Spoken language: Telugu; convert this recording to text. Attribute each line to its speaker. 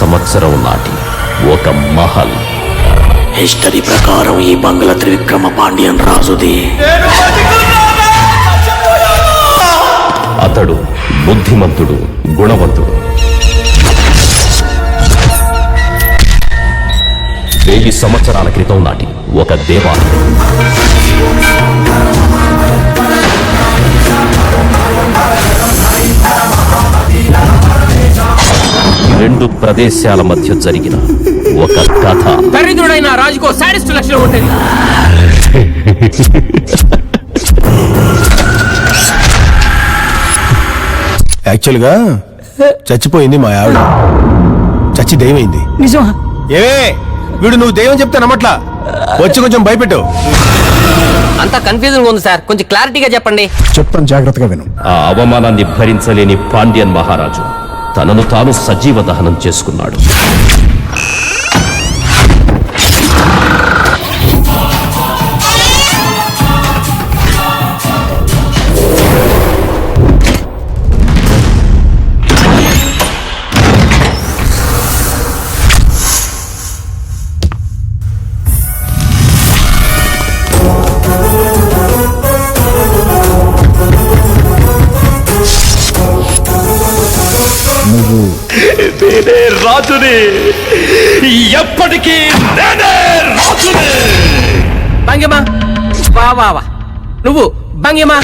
Speaker 1: సంవత్సరం నాటి ఒక మహల్.
Speaker 2: హిస్టరీ ప్రకారం ఈ బంగ్లా త్రివిక్రమ పాండ్యన్ రాజుది.
Speaker 1: అతడు బుద్ధిమంతుడు, గుణవంతుడు. 1000 సంవత్సరాల క్రితం నాటి ఒక దేవాలయం. రెండు ప్రదేశాల మధ్య జరిగిన ఒక కథ.
Speaker 3: దరిద్రుడైన రాజుకో సాడిస్ట్ లక్షణం ఉంటుంది.
Speaker 4: యాక్చువల్గా చచ్చిపోయింది మా ఆవిడ. చచ్చి దెయ్యమైంది.
Speaker 3: నిజమా?
Speaker 4: ఏవే వీడు నువ్వు దెయ్యం చెప్తే నమ్మట్లా. వచ్చి కొంచెం భయపెట్టు.
Speaker 3: అంతా కన్ఫ్యూజన్ ఉంది సార్, కొంచెం క్లారిటీగా చెప్పండి.
Speaker 4: చెప్తాను, జాగ్రత్తగా విను.
Speaker 1: ఆ అవమానాన్ని భరించలేని పాండ్యన్ మహారాజు తనను తాను సజీవ దహనం చేసుకున్నాడు. నేనే రాజుని, ఎప్పటికీ నేనే రాజుని.
Speaker 3: భంగిమా వా వా వా, నువ్వు భంగిమా.